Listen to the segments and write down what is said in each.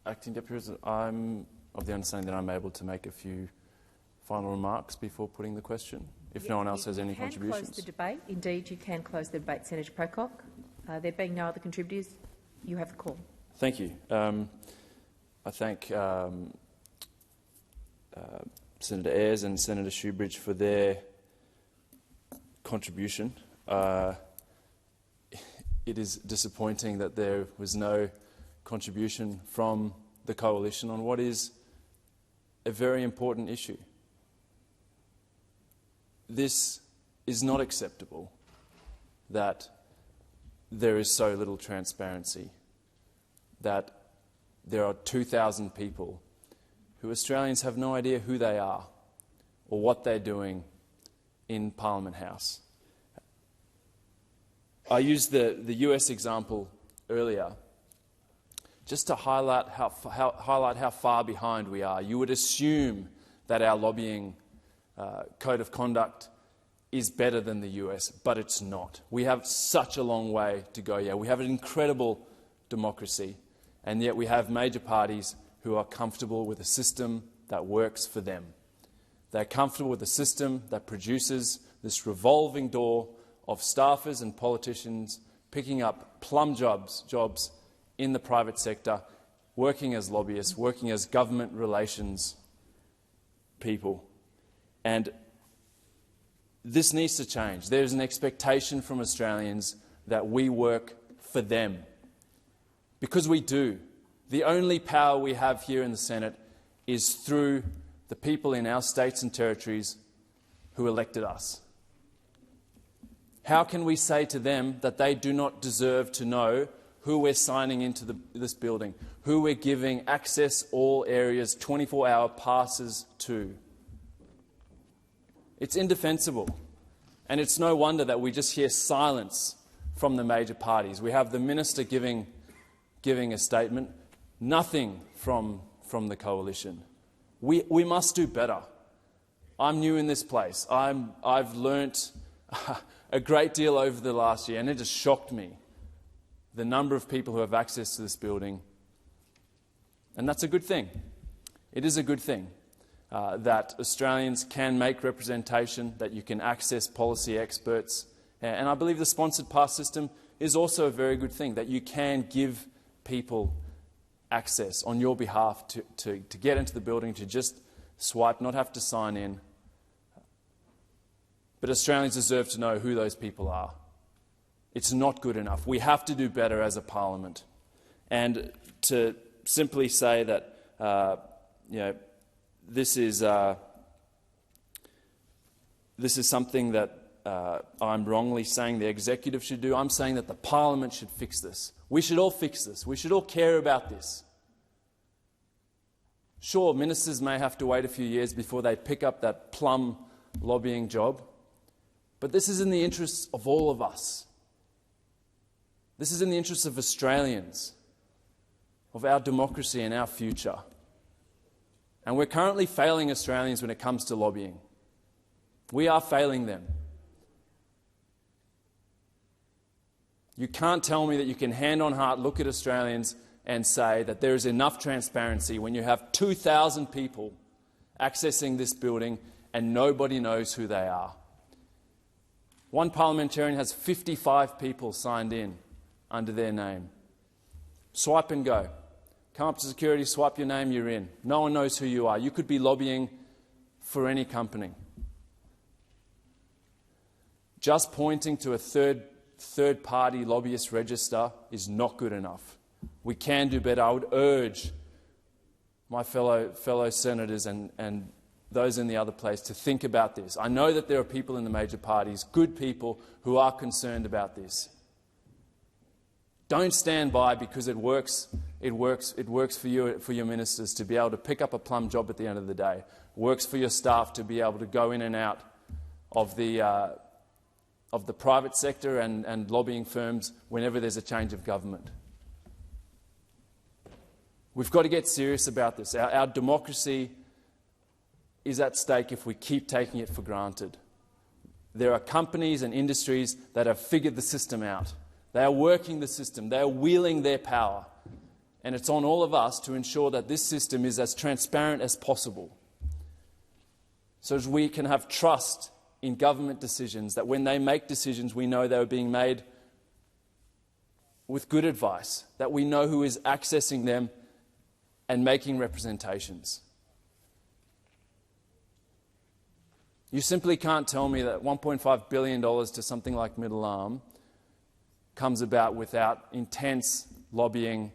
Acting Deputy President, I'm of the understanding that I'm able to make a few final remarks before putting the question, if no one else has any contributions. You can close the debate. Indeed, you can close the debate, Senator Pocock. There being no other contributors, you have the call. Thank you. I thank Senator Ayres and Senator Shoebridge for their contribution. It is disappointing that there was no contribution from the Coalition on what is a very important issue. This is not acceptable, that there is so little transparency, that there are 2,000 people who Australians have no idea who they are or what they're doing in Parliament House. I used the US example earlier just to highlight how far behind we are. You would assume that our lobbying code of conduct is better than the US, but it's not. We have such a long way to go here. We have an incredible democracy, and yet we have major parties who are comfortable with a system that works for them. They're comfortable with a system that produces this revolving door of staffers and politicians picking up plum jobs in the private sector, working as lobbyists, working as government relations people. And this needs to change. There's an expectation from Australians that we work for them. Because we do. The only power we have here in the Senate is through the people in our states and territories who elected us. How can we say to them that they do not deserve to know who we're signing into this building, who we're giving access all areas, 24-hour passes to? It's indefensible. And it's no wonder that we just hear silence from the major parties. We have the minister giving a statement, nothing from the Coalition. We must do better. I'm new in this place. I've learnt a great deal over the last year, and it just shocked me, the number of people who have access to this building. And that's a good thing. It is a good thing that Australians can make representation, that you can access policy experts. And I believe the sponsored pass system is also a very good thing, that you can give people access on your behalf to get into the building, to just swipe, not have to sign in. But Australians deserve to know who those people are. It's not good enough. We have to do better as a parliament. And to simply say that this is something that I'm wrongly saying the executive should do, I'm saying that the parliament should fix this. We should all fix this. We should all care about this. Sure, ministers may have to wait a few years before they pick up that plum lobbying job, but this is in the interests of all of us. This is in the interests of Australians, of our democracy and our future. And we're currently failing Australians when it comes to lobbying. We are failing them. You can't tell me that you can hand on heart look at Australians and say that there is enough transparency when you have 2,000 people accessing this building and nobody knows who they are. One parliamentarian has 55 people signed in under their name. Swipe and go. Come up to security, swipe your name, you're in. No one knows who you are. You could be lobbying for any company. Just pointing to a third-party lobbyist register is not good enough. We can do better. I would urge my fellow senators and those in the other place to think about this. I know that there are people in the major parties, good people, who are concerned about this. Don't stand by because it works. It works for you, for your ministers to be able to pick up a plum job at the end of the day. It works for your staff to be able to go in and out of the private sector and lobbying firms whenever there's a change of government. We've got to get serious about this. Our democracy is at stake if we keep taking it for granted. There are companies and industries that have figured the system out. They are working the system. They are wielding their power. and it's on all of us to ensure that this system is as transparent as possible, so as we can have trust in government decisions, that when they make decisions, we know they are being made with good advice, that we know who is accessing them and making representations. You simply can't tell me that $1.5 billion to something like Middle Arm comes about without intense lobbying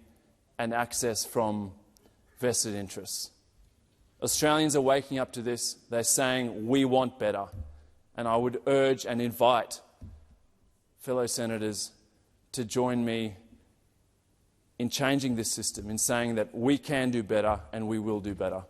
and access from vested interests. Australians are waking up to this. They're saying, we want better. And I would urge and invite fellow senators to join me in changing this system, in saying that we can do better and we will do better.